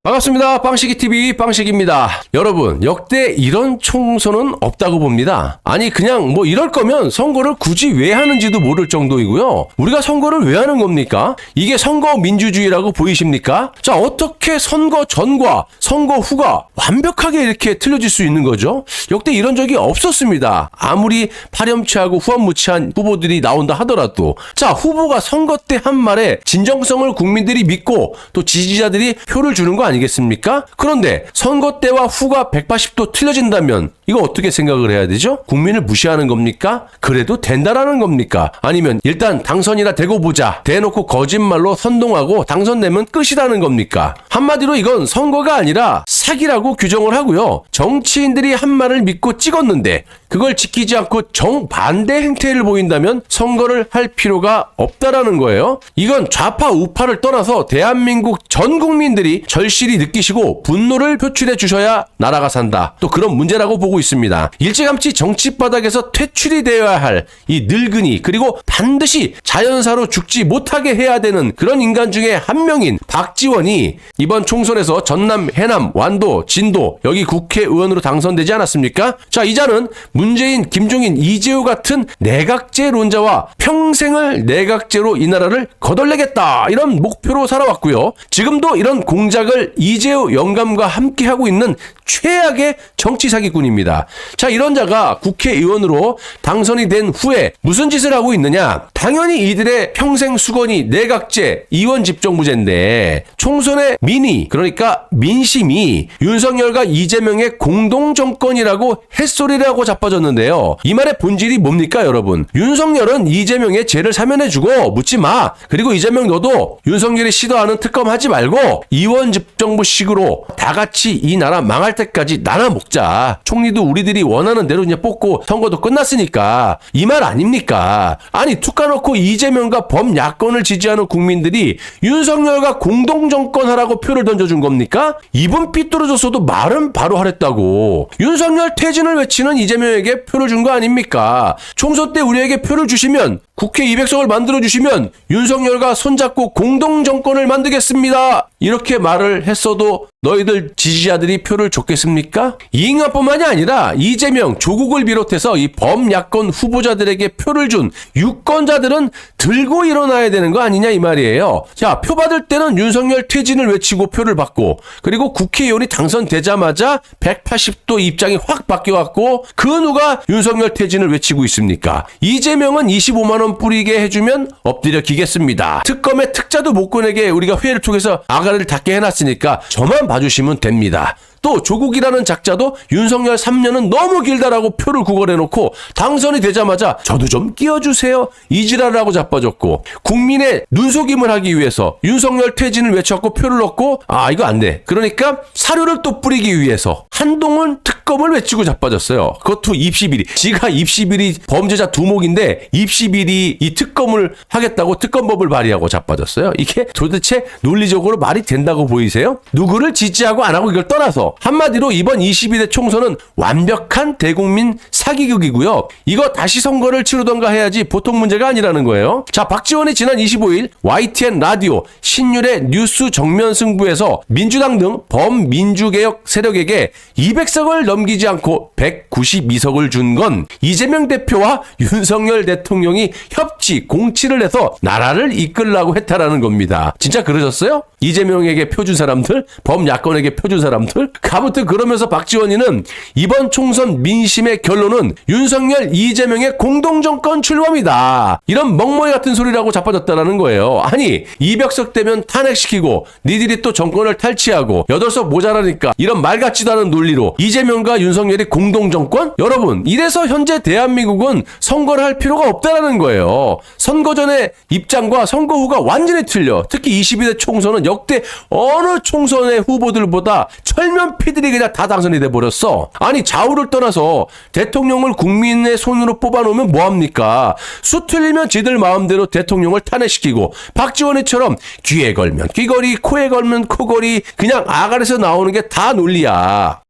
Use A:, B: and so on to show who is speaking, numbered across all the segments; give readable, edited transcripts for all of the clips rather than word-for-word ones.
A: 반갑습니다. 빵식이TV 빵식입니다. 여러분, 역대 이런 총선은 없다고 봅니다. 아니 그냥 뭐 이럴 거면 선거를 굳이 왜 하는지도 모를 정도이고요. 우리가 선거를 왜 하는 겁니까? 이게 선거 민주주의라고 보이십니까? 자, 어떻게 선거 전과 선거 후가 완벽하게 이렇게 틀려질 수 있는 거죠? 역대 이런 적이 없었습니다. 아무리 파렴치하고 후한무치한 후보들이 나온다 하더라도, 자, 후보가 선거 때 한 말에 진정성을 국민들이 믿고 또 지지자들이 표를 주는 거 아니겠습니까? 그런데 선거 때와 후가 180도 틀려진다면 이거 어떻게 생각을 해야 되죠? 국민을 무시하는 겁니까? 그래도 된다라는 겁니까? 아니면 일단 당선이나 되고 보자, 대놓고 거짓말로 선동하고 당선되면 끝이라는 겁니까? 한마디로 이건 선거가 아니라 사기라고 규정을 하고요. 정치인들이 한 말을 믿고 찍었는데 그걸 지키지 않고 정반대 행태를 보인다면 선거를 할 필요가 없다라는 거예요. 이건 좌파 우파를 떠나서 대한민국 전 국민들이 절실히 느끼시고 분노를 표출해 주셔야 나라가 산다, 또 그런 문제라고 보고 있습니다. 일찌감치 정치 바닥에서 퇴출이 되어야 할 이 늙은이, 그리고 반드시 자연사로 죽지 못하게 해야 되는 그런 인간 중에 한 명인 박지원이 이번 총선에서 전남, 해남, 완도, 진도 여기 국회의원으로 당선되지 않았습니까? 자, 이자는 문재인, 김종인, 이재호 같은 내각제론자와 평생을 내각제로 이 나라를 거덜내겠다, 이런 목표로 살아왔고요. 지금도 이런 공작을 이재호 영감과 함께하고 있는 최악의 정치 사기꾼입니다. 자, 이런 자가 국회의원으로 당선이 된 후에 무슨 짓을 하고 있느냐? 당연히 이들의 평생 수건이 내각제, 이원 집정부제인데 총선의 민의, 그러니까 민심이 윤석열과 이재명의 공동정권이라고 햇소리를 하고 자빠졌는데요. 이 말의 본질이 뭡니까, 여러분? 윤석열은 이재명의 죄를 사면해주고 묻지 마. 그리고 이재명 너도 윤석열이 시도하는 특검 하지 말고 이원 집정부식으로 다 같이 이 나라 망할 때까지 나눠 먹자. 총리도 우리들이 원하는 대로 그냥 뽑고 선거도 끝났으니까, 이 말 아닙니까? 아니 툭 까놓고 이재명과 범야권을 지지하는 국민들이 윤석열과 공동정권 하라고 표를 던져준 겁니까? 입은 삐뚤어졌어도 말은 바로 하랬다고. 윤석열 퇴진을 외치는 이재명에게 표를 준 거 아닙니까? 총선 때 우리에게 표를 주시면, 국회 200석을 만들어주시면 윤석열과 손잡고 공동정권을 만들겠습니다, 이렇게 말을 했어도 너희들 지지자들이 표를 줬겠습니까? 이 인간뿐만이 아니라 이재명, 조국을 비롯해서 이 범야권 후보자들에게 표를 준 유권자들은 들고 일어나야 되는 거 아니냐, 이 말이에요. 자, 표 받을 때는 윤석열 퇴진을 외치고 표를 받고, 그리고 국회의원이 당선되자마자 180도 입장이 확 바뀌어갖고 그 누가 윤석열 퇴진을 외치고 있습니까? 이재명은 25만 원 뿌리게 해주면 엎드려 기겠습니다. 특검의 특자도 못 꺼내게 우리가 회의를 통해서 아가를 닫게 해놨으니까 저만 봐주시면 됩니다. 또 조국이라는 작자도 윤석열 3년은 너무 길다라고 표를 구걸해놓고 당선이 되자마자 저도 좀 끼워주세요, 이지랄을 하고 자빠졌고, 국민의 눈속임을 하기 위해서 윤석열 퇴진을 외쳤고 표를 얻고, 아 이거 안 돼, 그러니까 사료를 또 뿌리기 위해서 한동훈 특검을 외치고 자빠졌어요. 그것도 입시비리, 지가 입시비리 범죄자 두목인데 입시비리 이 특검을 하겠다고 특검법을 발의하고 자빠졌어요. 이게 도대체 논리적으로 말이 된다고 보이세요? 누구를 지지하고 안 하고 이걸 떠나서 한마디로 이번 22대 총선은 완벽한 대국민 사기극이고요. 이거 다시 선거를 치르던가 해야지 보통 문제가 아니라는 거예요. 자, 박지원이 지난 25일 YTN 라디오 신율의 뉴스 정면 승부에서 민주당 등 범민주개혁 세력에게 200석을 넘기지 않고 192석을 준 건 이재명 대표와 윤석열 대통령이 협치, 공치를 해서 나라를 이끌라고 했다라는 겁니다. 진짜 그러셨어요? 이재명에게 표준 사람들, 범야권에게 표준 사람들? 아무튼 그러면서 박지원이는 이번 총선 민심의 결론은 윤석열, 이재명의 공동정권 출범이다, 이런 멍멍이 같은 소리라고 자빠졌다라는 거예요. 아니 200석 되면 탄핵시키고 니들이 또 정권을 탈취하고 8석 모자라니까 이런 말 같지도 않은 논리로 이재명과 윤석열이 공동정권? 여러분, 이래서 현재 대한민국은 선거를 할 필요가 없다라는 거예요. 선거 전의 입장과 선거 후가 완전히 틀려. 특히 22대 총선은 역대 어느 총선의 후보들보다 철면 피들이 그냥 다 당선이 돼버렸어. 아니 좌우를 떠나서 대통령을 국민의 손으로 뽑아놓으면 뭐합니까? 수 틀리면 지들 마음대로 대통령을 탄핵시키고, 박지원이처럼 귀에 걸면 귀걸이, 코에 걸면 코걸이, 그냥 아가리에서 나오는 게 다 논리야.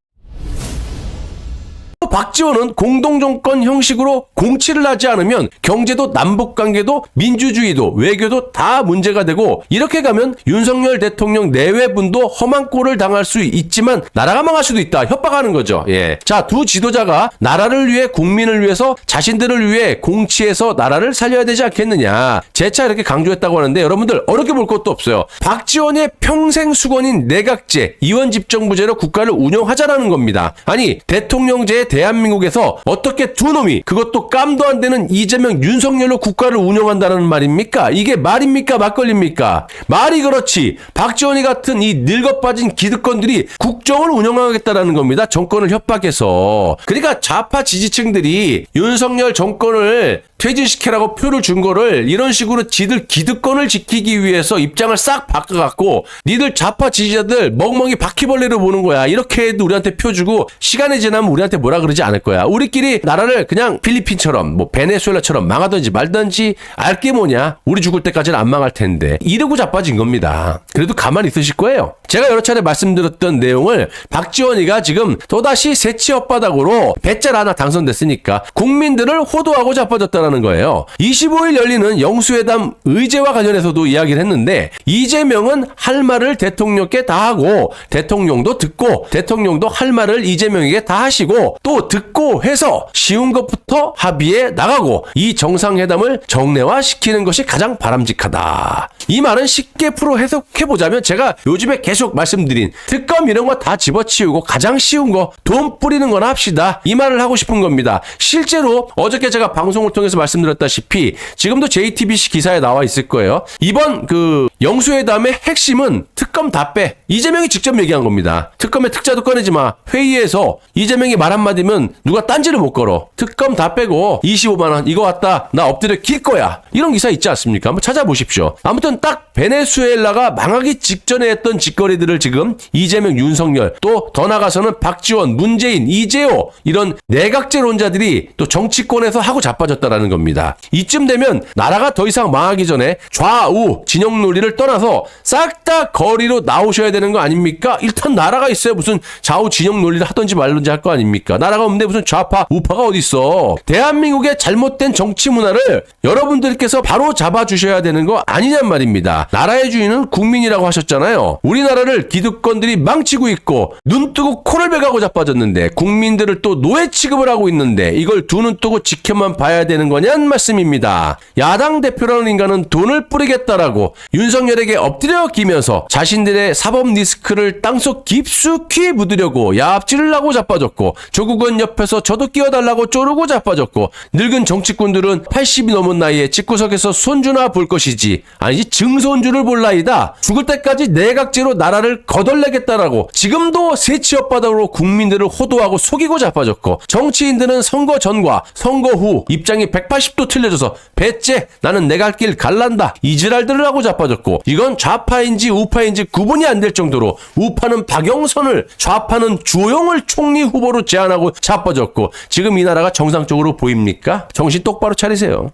A: 박지원은 공동정권 형식으로 공치를 하지 않으면 경제도 남북관계도 민주주의도 외교도 다 문제가 되고, 이렇게 가면 윤석열 대통령 내외분도 험한 꼴을 당할 수 있지만 나라가 망할 수도 있다, 협박하는 거죠. 예. 자, 두 지도자가 나라를 위해 국민을 위해서 자신들을 위해 공치해서 나라를 살려야 되지 않겠느냐, 재차 이렇게 강조했다고 하는데, 여러분들 어렵게 볼 것도 없어요. 박지원의 평생 수건인 내각제, 이원집정부제로 국가를 운영하자라는 겁니다. 아니, 대통령제의 대한민국에서 어떻게 두 놈이, 그것도 깜도 안 되는 이재명, 윤석열로 국가를 운영한다는 말입니까? 이게 말입니까? 막걸리입니까? 말이 그렇지. 박지원이 같은 이 늙어빠진 기득권들이 국정을 운영하겠다라는 겁니다. 정권을 협박해서. 그러니까 좌파 지지층들이 윤석열 정권을 퇴진시키라고 표를 준 거를 이런 식으로 지들 기득권을 지키기 위해서 입장을 싹 바꿔갖고, 니들 좌파 지지자들 멍멍이 바퀴벌레로 보는 거야. 이렇게 해도 우리한테 표 주고 시간이 지나면 우리한테 뭐라 그러지 않을 거야. 우리끼리 나라를 그냥 필리핀처럼 뭐 베네수엘라처럼 망하든지 말든지, 알게 뭐냐. 우리 죽을 때까지는 안 망할 텐데. 이러고 자빠진 겁니다. 그래도 가만히 있으실 거예요. 제가 여러 차례 말씀드렸던 내용을 박지원이가 지금 또다시 새치 엇바닥으로 배짤 하나 당선됐으니까 국민들을 호도하고 자빠졌다는 거예요. 25일 열리는 영수회담 의제와 관련해서도 이야기를 했는데, 이재명은 할 말을 대통령께 다 하고 대통령도 듣고 대통령도 할 말을 이재명에게 다 하시고 또 듣고 해서 쉬운 것부터 합의해 나가고 이 정상회담을 정례화시키는 것이 가장 바람직하다. 이 말은 쉽게 풀어 해석해보자면, 제가 요즘에 계속 말씀드린 특검 이런 거 다 집어치우고 가장 쉬운 거 돈 뿌리는 거나 합시다, 이 말을 하고 싶은 겁니다. 실제로 어저께 제가 방송을 통해서 말씀드렸다시피 지금도 JTBC 기사에 나와 있을 거예요. 이번 그 영수회담의 핵심은 특검 다 빼. 이재명이 직접 얘기한 겁니다. 특검의 특자도 꺼내지 마. 회의에서 이재명이 말 한마디면 누가 딴지를 못 걸어. 특검 다 빼고 25만 원 이거 왔다, 나 엎드려 길 거야. 이런 기사 있지 않습니까? 한번 찾아보십시오. 아무튼 딱 베네수엘라가 망하기 직전에 했던 짓거리들을 지금 이재명, 윤석열, 또 더 나가서는 박지원, 문재인, 이재호 이런 내각제론자들이 또 정치권에서 하고 자빠졌다라는 겁니다. 이쯤 되면 나라가 더 이상 망하기 전에 좌우 진영 논리를 떠나서 싹 다 거리로 나오셔야 되는 거 아닙니까? 일단 나라가 있어야 무슨 좌우 진영 논리를 하든지 말든지 할 거 아닙니까? 나라가 없는데 무슨 좌파 우파가 어디 있어? 대한민국의 잘못된 정치 문화를 여러분들께서 바로 잡아주셔야 되는 거 아니냔 말입니다. 나라의 주인은 국민이라고 하셨잖아요. 우리나라를 기득권들이 망치고 있고 눈 뜨고 코를 베가고 자빠졌는데 국민들을 또 노예 취급을 하고 있는데 이걸 두 눈 뜨고 지켜만 봐야 되는 거냐는 말씀입니다. 야당 대표라는 인간은 돈을 뿌리겠다라고 윤석열에게 엎드려 기면서 자신들의 사법 리스크를 땅속 깊숙이 묻으려고 야합질을 하고 자빠졌고, 조국은 옆에서 저도 끼워달라고 쪼르고 자빠졌고, 늙은 정치꾼들은 80이 넘은 나이에 집구석에서 손주나 볼 것이지, 아니지 증손주를 볼 나이다. 죽을 때까지 내각제로 나라를 거덜내겠다라고 지금도 새치 엇바닥으로 국민들을 호도하고 속이고 자빠졌고, 정치인들은 선거 전과 선거 후 입장이 180도 틀려져서 배째 나는 내 갈 길 갈란다 이 지랄들을 하고 자빠졌고, 이건 좌파인지 우파인지 구분이 안 될 정도로 우파는 박영선을, 좌파는 주호영을 총리 후보로 제안하고 자빠졌고, 지금 이 나라가 정상적으로 보입니까? 정신 똑바로 차리세요.